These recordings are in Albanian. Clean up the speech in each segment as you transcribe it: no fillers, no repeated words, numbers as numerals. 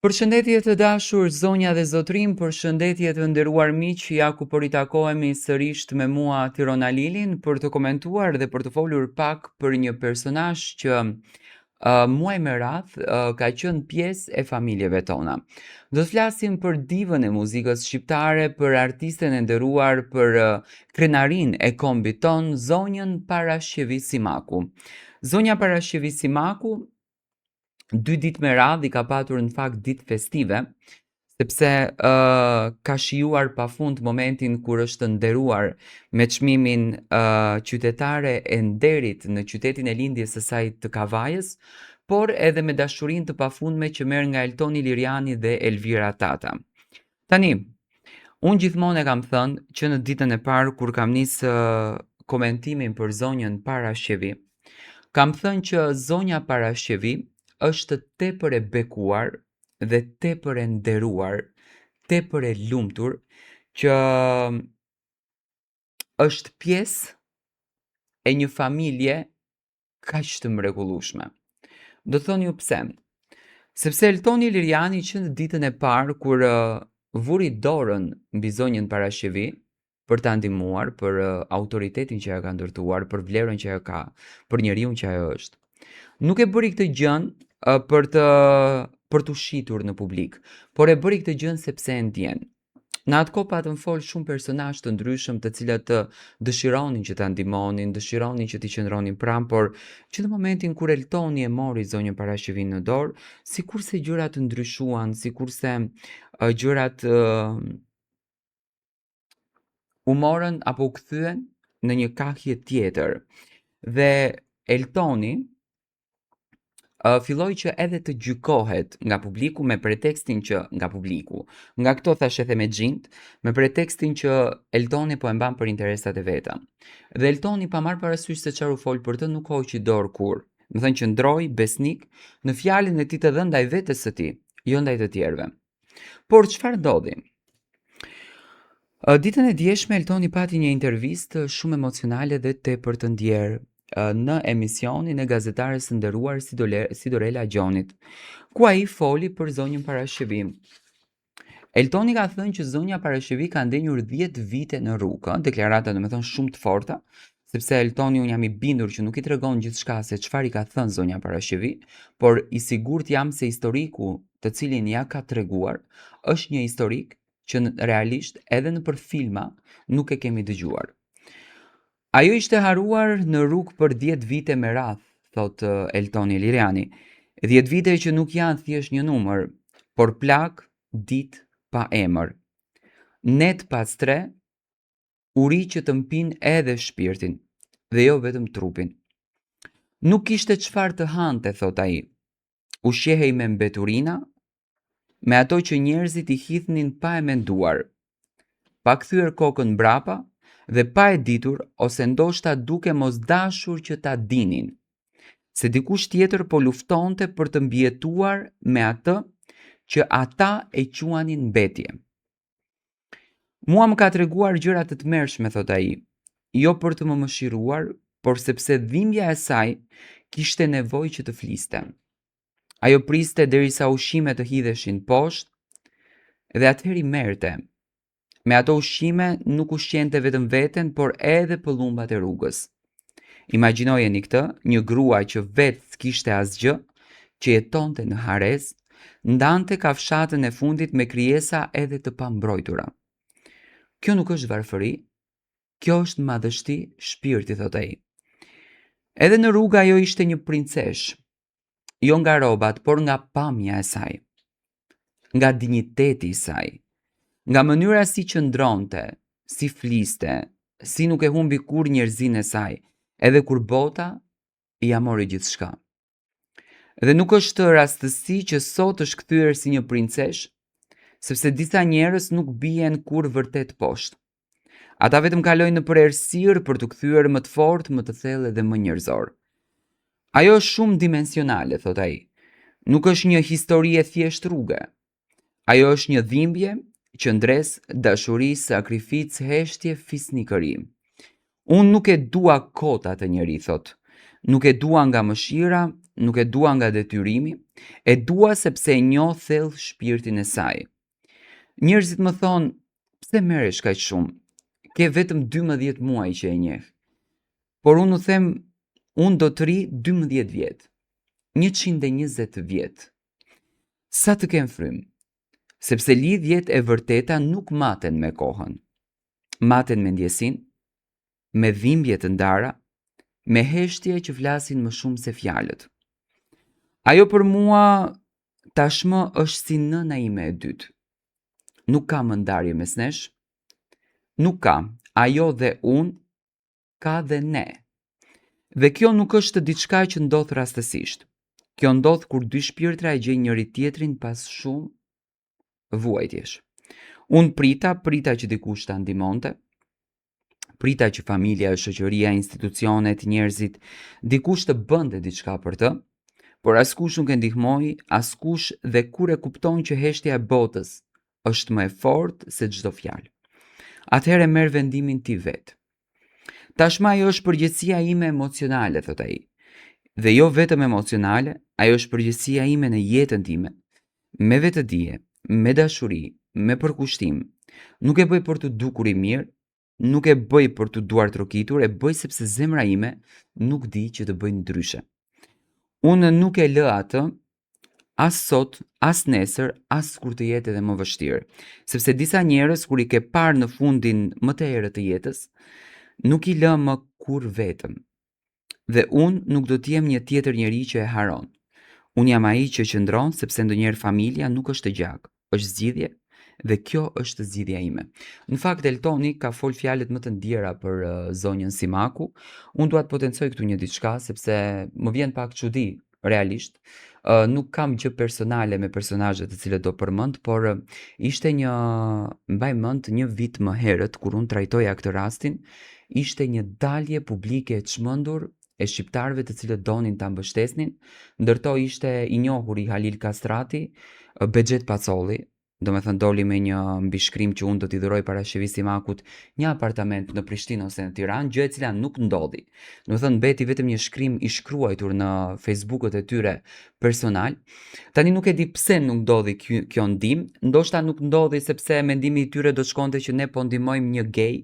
Përshëndetje të dashur, zonja dhe zotrim, përshëndetje të nderuar miq, ja ku po ritakohemi sërish me mua Tirona Lilin për të komentuar dhe për të folur pak për një personazh që muaj me radh ka qenë pjesë e familjeve tona. Do të flasim për divën e muzikës shqiptare, për artisten e nderuar, për krenarin e kombit ton, zonjën Parashjevi Simaku. Zonja Parashjevi Simaku 2 ditë me radhë i ka patur në fakt ditë festive, sepse ka shijuar pafund momentin kur është nderuar me çmimin qytetare e nderit në qytetin e lindjes së saj të Kavajës, por edhe me dashurinë të pafundme që merr nga Eltoni Liriani dhe Elvira Tata. Tani, unë gjithmonë e kam thënë që në ditën e parë kur kam nisë komentimin për zonjën Parashjevi, kam thënë që zonja Parashjevi është tepër e bekuar dhe tepër e nderuar, tepër e lumtur, që është pjesë e një familje kaq të mrekullueshme. Do thoni ju pse? Sepse Eltoni Liriani që në ditën e parë kur vuri dorën mbi zonjën Parashjevi për ta ndihmuar, për autoritetin që ajo ka ndërtuar, për vlerën që ajo ka, për njeriun që ajo është. Nuk e bëri këtë gjën për t'u shitur në publik, por e bëri këtë gjën sepse e ndjen. Në atë kohë patën fol shumë personazh të ndryshëm të cilët të dëshironin që ta ndihmonin, dëshironin që t'i qëndronin pranë, por që në momentin kur Eltoni e mori zonjën Parashjevin në dorë, sikurse gjërat ndryshuan, sikurse gjërat u morën apo u kthyen në një kahje tjetër. Dhe Eltoni filloi që edhe të gjykohet nga publiku me pretekstin që nga publiku, nga këto thashë the me xhint, me pretekstin që Eltoni po e mban për interesat e veta. Dhe Eltoni pa marrë parasysh se çfarë u fol për të nuk hoqi dorë kurrë. Do thënë që ndroi besnik në fjalën e tij të dhënë ndaj vetes së tij, jo ndaj të tjerëve. Por çfarë ndodhi? Ditën e djeshme Eltoni pati një intervistë shumë emocionale dhe tepër të ndjerë në emisionin e gazetares së nderuar Sidorela Gjonit, ku ai foli për zonjën Parashjevi. Eltoni ka thënë që zonja Parashjevi ka ndenjur 10 vite në rrugë, deklarata domethënë shumë të forta, sepse Eltoni unë jam i bindur që nuk i tregon gjithçka se çfarë i ka thënë zonja Parashjevi, por i sigurt jam se historiku të cilin ja ka treguar është një historik që realisht edhe nëpër filma nuk e kemi dëgjuar. Ajo ishte haruar në rrugë për 10 vite me radhë, thot Eltoni Liriani. 10 vite që nuk janë thjesht një numër, por plak, ditë pa emër. Net pas 3, uri që të mpin edhe shpirtin, dhe jo vetëm trupin. Nuk kishte çfarë të hante, thot ai. Ushqehej me mbeturina, me ato që njerëzit i hidhnin pa e menduar. Pa kthyer kokën mbrapa, dhe pa e ditur ose ndoshta duke mos dashur që ta dinin, se dikush tjetër po luftonte për të mbijetuar me atë që ata e quanin mbetje. Mua më ka treguar gjëra të tmerrshme, thot ai, jo për të më mëshiruar, por sepse dhimbja e saj kishte nevojë që të fliste. Ajo priste derisa ushqimet të hidheshin poshtë dhe atëherë i merrte. Me ato ushqime nuk ushqente vetëm veten, por edhe pëllumbat e rrugës. Imagjinojeni këtë, një grua që vetë s'kishte asgjë, që jetonte në hares, ndante kafshatën e fundit me krijesa edhe të pambrojtura. Kjo nuk është varfëri, kjo është madhështi shpirti, thot ai. Edhe në rrugë ajo ishte një princesh, jo nga robat, por nga pamja e saj, nga dinjiteti i saj. Nga mënyra si qëndronte, si fliste, si nuk e humbi kur njerëzinë e saj, edhe kur bota ja mori gjithçka. Dhe nuk është rastësi që sot është kthyer si një princesh, sepse disa njerëz nuk bien kur vërtet poshtë. Ata vetëm kalojnë në errësirë për të kthyer më të fortë, më të thellë dhe më njerëzor. Ajo është shumë dimensionale, thot ai. Nuk është një histori e thjesht rruge. Ajo është një dhimbje, qëndres, dashuri, sakrificë, heshtje, fisnikëri. Unë nuk e dua kota të njeri, thot. Nuk e dua nga mëshira, nuk e dua nga detyrimi, e dua sepse e njoh thellë shpirtin e saj. Njerëzit më thonë, pse merresh kaq shumë? Ke vetëm 12 muaj që e njeh. Por unë u them, unë do të ri 12 vjet, 120 vjet. Sa të kem frym, sepse lidhjet e vërteta nuk maten me kohën. Maten me ndjesin, me dhimbje të ndara, me heshtje që flasin më shumë se fjalët. Ajo për mua tashmë është si nëna ime e dytë. Nuk ka më ndarje mes nesh, nuk ka, ajo dhe unë, ka dhe ne. Dhe kjo nuk është diçka që ndodh rastësisht. Kjo ndodh kur dy shpirtra e gjejnë njëri tjetrin pas shumë vuajtjesh. Unë prita që dikush ta ndihmonte, prita që familja, shoqëria, institucionet, njerëzit, dikush të bënte diçka për të, por askush nuk e ndihmoi, askush, dhe kur e kupton që heshtja e botës është më e fortë se çdo fjalë. Atëherë merr vendimin ti vetë. Tashmë ajo është përgjegjësia ime emocionale, thot ai. Dhe jo vetëm emocionale, ajo është përgjegjësia ime në jetën time, me vetëdije, me dashuri, me përkushtim. Nuk e bëj për të dukur i mirë, nuk e bëj për të duar trokitur, e bëj sepse zemra ime nuk di që të bëj ndryshe. Unë nuk e lë atë, as sot, as nesër, as kur të jetë edhe më vështirë, sepse disa njerëz kur i ke parë në fundin më të errët të jetës, nuk i lë më kur vetëm. Dhe unë nuk do t'jem një tjetër njeri që e haron. Unë jam ai që qëndron sepse ndonjëherë familja nuk është gjak, është zgjidhje, dhe kjo është zgjidhja ime. Në fakt Eltoni ka fol fjalët më të ndjera për zonjën Simaku. Unë dua të potencoj këtu një diçka sepse më vjen pak çudi realisht. Nuk kam gjë personale me personazhet të cilët do përmend, por ishte mbaj mend një vit më herët kur unë trajtoja këtë rastin, ishte një dalje publike e çmendur e shqiptarëve të cilët donin ta mbështesnin, ndërto ishte i njohur i Halil Kastrati, Bexhet Pacolli, domethënë doli me një mbishkrim që unë do t'i dhuroj parashëvisë Simakut një apartament në Prishtinë ose në Tiranë, gjë e cila nuk ndodhi. Domethënë mbeti vetëm një shkrim i shkruar në Facebookut e tyre personal. Tani nuk e di pse nuk ndodhi kjo ndihmë, ndoshta nuk ndodhi sepse mendimi i tyre do të shkonte që ne po ndihmojmë një gay,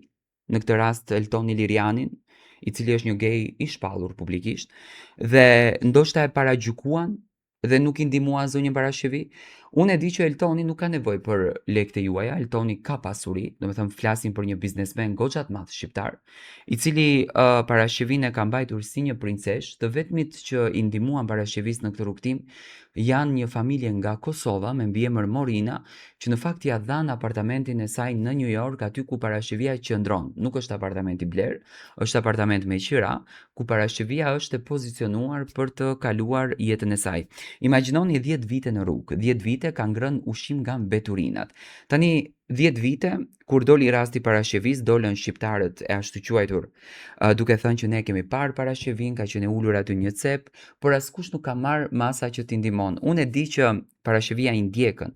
në këtë rast Elton Ilirianin, i cili është një gay i shpallur publikisht, dhe ndoshta e paragjykuan dhe nuk i ndihmuan zonjën Parashevi. Unë e di që Eltoni nuk ka nevojë për lekët e juaja, Eltoni ka pasuri, domethënë flasim për një biznesmen goxha të madh shqiptar, i cili Parashevinë e ka mbajtur si një princesh. Të vetmit që i ndihmuan Parashevis në këtë rrugtim janë një familje nga Kosova me mbiemër Morina, që në fakt ia dhan apartamentin e saj në New York, aty ku Parashevia qëndron. Nuk është apartamenti bler, është apartament me qira, ku Parashevia është e pozicionuar për të kaluar jetën e saj. Imagjinoni 10 vite në rrugë, 10 vite ka ngrënë ushqim nga mbeturinat. Tani 10 vite, kur doli rasti Parashevis, dolën shqiptarët e ashtu quajtur, duke thënë që ne kemi parë Parashevin, ka qenë ulur aty një cep, por askush nuk ka marrë masa që t'i ndihmon. Unë e di që Parashevia i ndjekën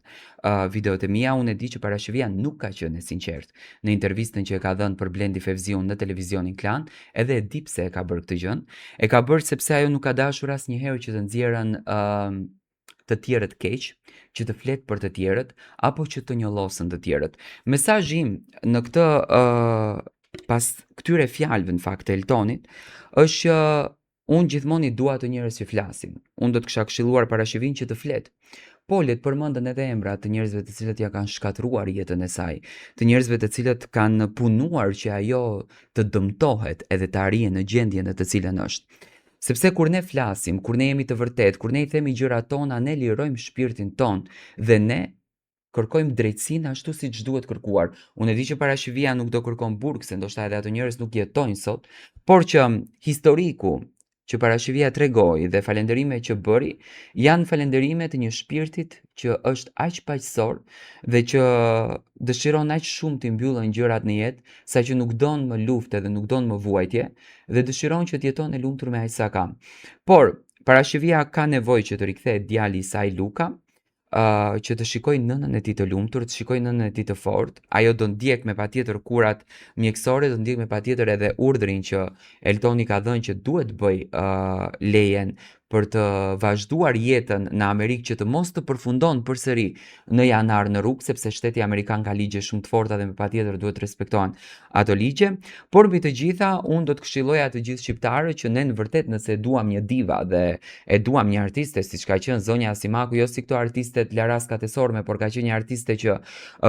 videot e mia, unë e di që Parashevia nuk ka qenë e sinqert në intervistën që e ka dhënë për Blendi Fevziun në televizionin Klan, edhe e di pse e ka bërë këtë gjë. E ka bërë sepse ajo nuk ka dashur asnjëherë që të nxjerrën të tjerët keq, që të flet për të tjerët, apo që të njollosën të tjerët. Mesazhi im në këtë pas këtyre fjalëve në fakt të Eltonit është që unë gjithmonë i dua të njerëz që flasin. Unë do të kisha këshilluar Parashevin që të flet. Po le të përmendën edhe emrat të njerëzve të cilët ja kanë shkatruar jetën e saj, të njerëzve të cilët kanë punuar që ajo të dëmtohet edhe të arrijë në gjendjen në të cilën është. Sepse kur ne flasim, kur ne jemi të vërtet, kur ne i themi gjërat tona, ne lirojmë shpirtin ton dhe ne kërkojmë drejtsinë ashtu siç duhet kërkuar. Unë e di që Parashevia nuk do kërkon burg, se ndoshta edhe ato njerëz nuk jetojnë sot, por që historiku që Parashevia tregoi dhe falënderimet që bëri janë falënderime të një shpirtit që është aq paqësor dhe që dëshiron aq shumë të mbyllën gjërat në jetë, saqë nuk don më luftë dhe nuk don më vuajtje dhe dëshiron që të jeton e lumtur me aq sa ka. Por Parashevia ka nevojë që të rikthehet djali i saj Luka, që të shikoj nënën e tij të lumtur, të shikoj nënën e tij të fortë. Ajo do ndjek me patjetër kurat mjekësore, do ndjek me patjetër edhe urdhrin që Eltoni ka dhënë që duhet bëj lejen për të vazhduar jetën në Amerikë që të mos të përfundon përsëri në janar në rrugë, sepse shteti amerikan ka ligje shumë të forta dhe patjetër duhet respektohen ato ligje, por mbi të gjitha unë do të këshilloja të gjithë shqiptarët që ne në vërtet nëse duam një diva dhe e duam një artiste siç ka qenë zonja Asimaku, jo si këto artistet Laras Katesorme, por ka qenë një artiste që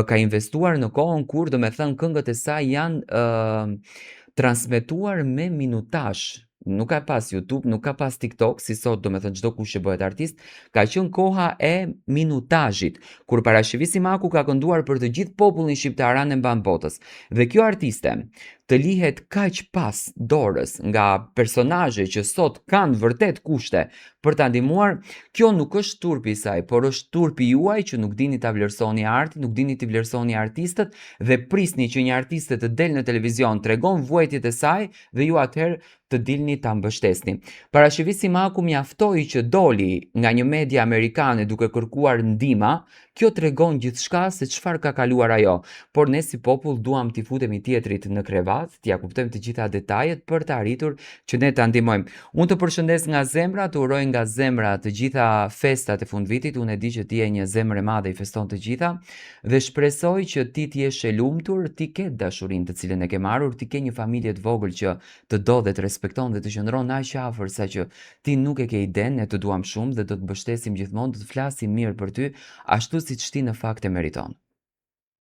ka investuar në kohën kur domethënë këngët e saj janë transmetuar me minutazh. Nuk ka pas YouTube, nuk ka pas TikTok, si sot domethënë çdo kush që bëhet artist, ka qenë koha e minutazhit, kur Parashivi Simaku ka kënduar për të gjithë popullin shqiptar anë mban botës. Dhe kjo artiste të lihet kaq pas dorës nga personazhe që sot kanë vërtet kushte për ta ndihmuar, kjo nuk është turpi i saj, por është turpi juaj që nuk dini ta vlerësoni artin, nuk dini të vlerësoni artistët dhe prisni që një artiste të del në televizion, tregon vuajtjet e saj dhe ju atëherë të dilni ta mbështesni. Parashivi Simaku mjaftoi që doli nga një media amerikane duke kërkuar ndihmë, kjo tregon gjithçka se çfarë ka kaluar ajo, por ne si popull duam t'i futemi tjetrit në krevat, t'ia kuptojmë të gjitha detajet për të arritur që ne ta ndihmojmë. Unë të përshëndes nga zemra, të uroj nga zemra të gjitha festat e fundvitit, unë e di që ti je një zemër e madhe i feston të gjitha dhe shpresoj që ti t'jesh e lumtur, ti ke dashurinë të cilën e ke marrur, ti ke një familje të vogël që të do dhe të respekton dhe të qëndron aq afër sa që ti nuk e ke iden, ne të duam shumë dhe do të mbështesim gjithmonë, do të flasim mirë për ty, ashtu siç ti në fakt e meriton.